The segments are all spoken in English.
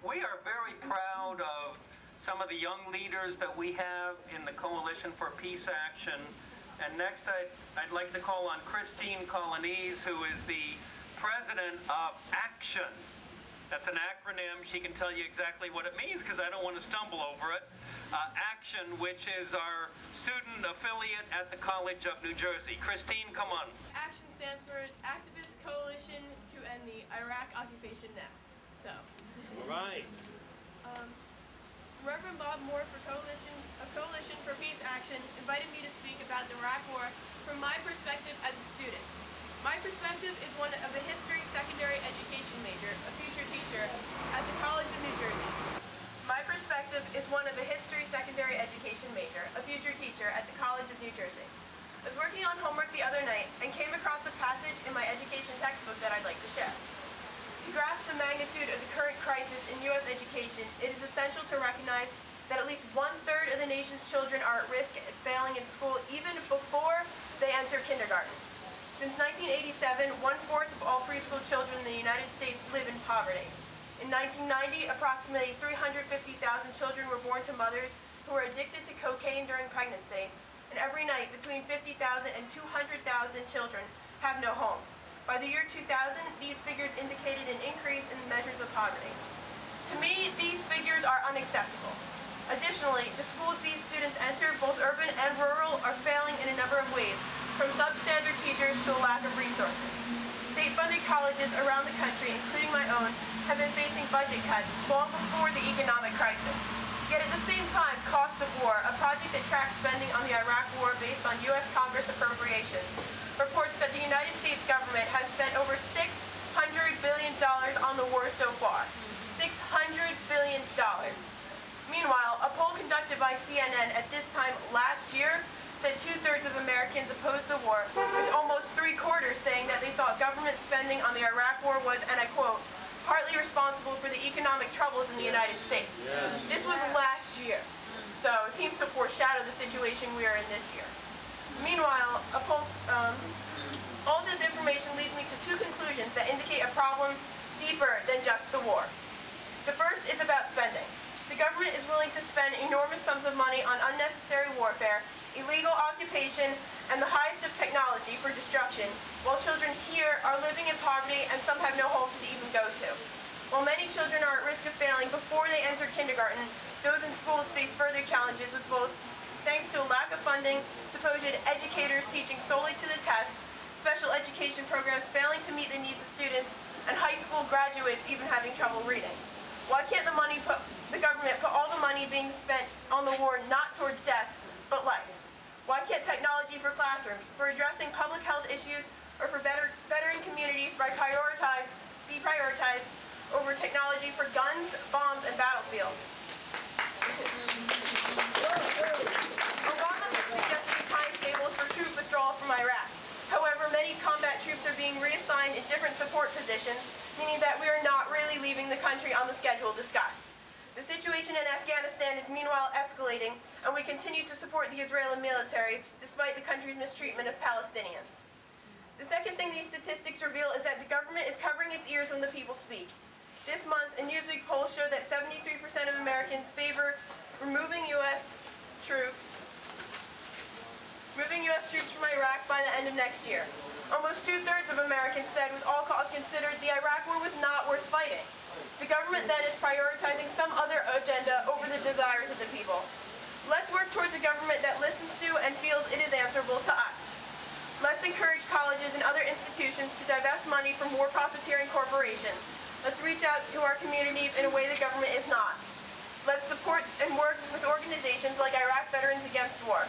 We are very proud of some of the young leaders that we have in the Coalition for Peace Action. And next I'd like to call on Christine Colonnese, who is the president of ACTION. That's an acronym. She can tell you exactly what it means because I don't want to stumble over it. ACTION, which is our student affiliate at the College of New Jersey. Christine, come on. ACTION stands for Activist Coalition to End the Iraq Occupation Now. So. All right. Reverend Bob Moore of Coalition for Peace Action invited me to speak about the Iraq War from my perspective as a student. My perspective is one of a history secondary education major, a future teacher at the College of New Jersey. My perspective is one of a history secondary education major, a future teacher at the College of New Jersey. I was working on homework the other night and came across a passage in my education textbook that I'd like to share. To grasp the magnitude of the current crisis in U.S. education, it is essential to recognize that at least 1/3 of the nation's children are at risk of failing in school even before they enter kindergarten. Since 1987, 1/4 of all preschool children in the United States live in poverty. In 1990, approximately 350,000 children were born to mothers who were addicted to cocaine during pregnancy, and every night between 50,000 and 200,000 children have no home. By the year 2000, these figures indicated an increase in the measures of poverty. To me, these figures are unacceptable. Additionally, the schools these students enter, both urban and rural, are failing in a number of ways, from substandard teachers to a lack of resources. State-funded colleges around the country, including my own, have been facing budget cuts long before the economic crisis. Yet at the same time, Cost of War, a project that tracks spending on the Iraq War based on U.S. Congress appropriations, reports that the United States government has spent over $600 billion on the war so far. $600 billion. Meanwhile, a poll conducted by CNN at this time last year said 2/3 of Americans opposed the war, with almost 3/4 saying that they thought government spending on the Iraq war was, and I quote, partly responsible for the economic troubles in the United States. Yes. This was last year, so it seems to foreshadow the situation we are in this year. Meanwhile, all this information leads me to two conclusions that indicate a problem deeper than just the war. The first is about spending. The government is willing to spend enormous sums of money on unnecessary warfare, illegal occupation, and the highest of technology for destruction, while children here are living in poverty and some have no homes to even go to. While many children are at risk of failing before they enter kindergarten, those in schools face further challenges with both thanks to a lack of funding, supposed educators teaching solely to the test, special education programs failing to meet the needs of students, and high school graduates even having trouble reading. Why can't the government put all the money being spent on the war not towards death, but life? Why can't technology for classrooms, for addressing public health issues, or for bettering communities be prioritized over technology for guns, bombs, and battlefields? Obama has suggested timetables for troop withdrawal from Iraq. However, many combat troops are being reassigned in different support positions, meaning that we are not really leaving the country on the schedule discussed. The situation in Afghanistan is meanwhile escalating, and we continue to support the Israeli military despite the country's mistreatment of Palestinians. The second thing these statistics reveal is that the government is covering its ears when the people speak. This month, a Newsweek poll showed that 73% of Americans favor removing U.S. troops from Iraq by the end of next year. Almost 2/3 of Americans said, with all costs considered, the Iraq war was not worth fighting. The government then is prioritizing some other agenda over the desires of the people. Let's work towards a government that listens to and feels it is answerable to us. Let's encourage colleges and other institutions to divest money from war profiteering corporations. Let's reach out to our communities in a way the government is not. Let's support and work with organizations like Iraq Veterans Against War.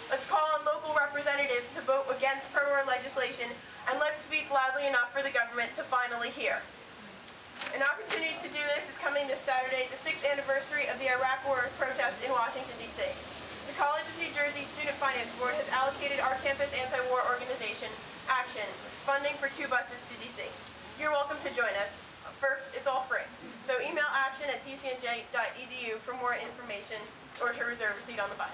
Let's call on local representatives to vote against pro-war legislation, and let's speak loudly enough for the government to finally hear. An opportunity to do this is coming this Saturday, the 6th anniversary of the Iraq War protest in Washington, D.C. The College of New Jersey Student Finance Board has allocated our campus anti-war organization, ACTION, funding for 2 buses to D.C. You're welcome to join us. It's all free. So email action@tcnj.edu for more information or to reserve a seat on the bus.